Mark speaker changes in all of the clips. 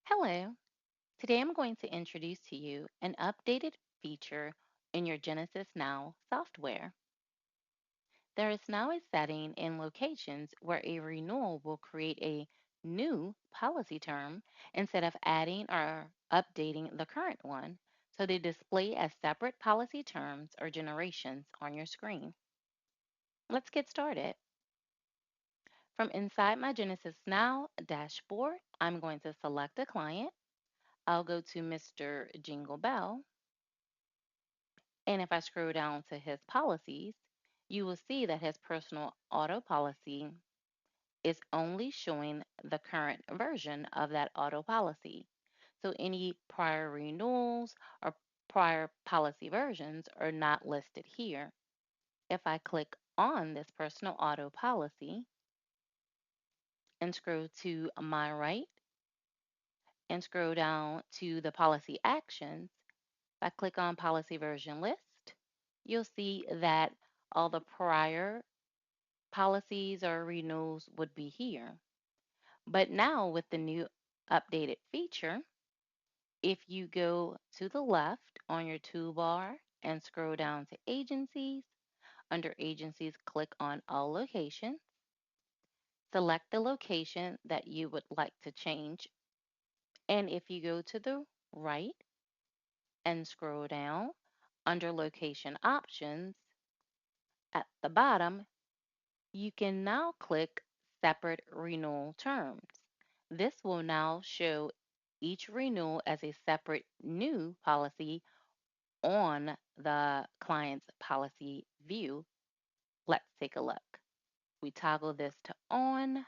Speaker 1: Hello. Today I'm going to introduce to you an updated feature in your JenesisNow software. There is now a setting in locations where a renewal will create a new policy term instead of adding or updating the current one, so they display as separate policy terms or generations on your screen. Let's get started. From inside my Genesis Now dashboard, I'm going to select a client. I'll go to Mr. Jingle Bell. And if I scroll down to his policies, you will see that his personal auto policy is only showing the current version of that auto policy. So any prior renewals or prior policy versions are not listed here. If I click on this personal auto policy and scroll to my right and scroll down to the policy actions, if I click on policy version list, you'll see that all the prior policies or renewals would be here. But now with the new updated feature, if you go to the left on your toolbar and scroll down to agencies, under agencies, click on all locations, select the location that you would like to change. And if you go to the right and scroll down under location options at the bottom, you can now click separate renewal terms. This will now show each renewal as a separate new policy on the client's policy view. Let's take a look. We toggle this to on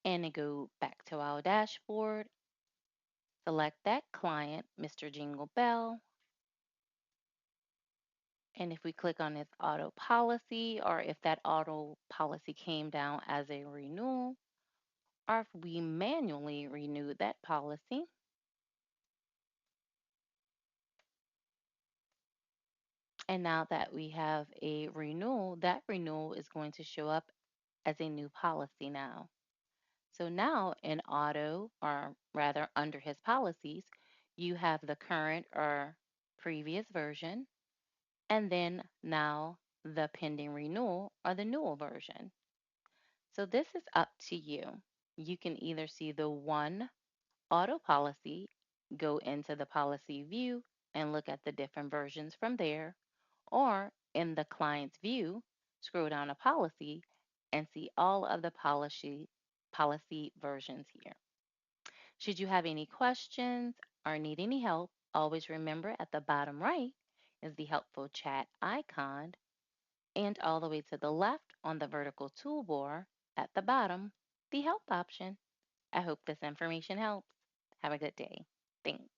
Speaker 1: and go back to our dashboard. Select that client, Mr. Jingle Bell. And if we click on this auto policy, or if that auto policy came down as a renewal, or if we manually renew that policy, and now that we have a renewal, that renewal is going to show up as a new policy now. So now in auto, or rather under his policies, you have the current or previous version, and then now the pending renewal or the newer version. So this is up to you. You can either see the one auto policy, go into the policy view and look at the different versions from there, or in the client's view, scroll down to policy and see all of the policy versions here. Should you have any questions or need any help, always remember at the bottom right is the helpful chat icon, and all the way to the left on the vertical toolbar at the bottom, the help option. I hope this information helps. Have a good day. Thanks.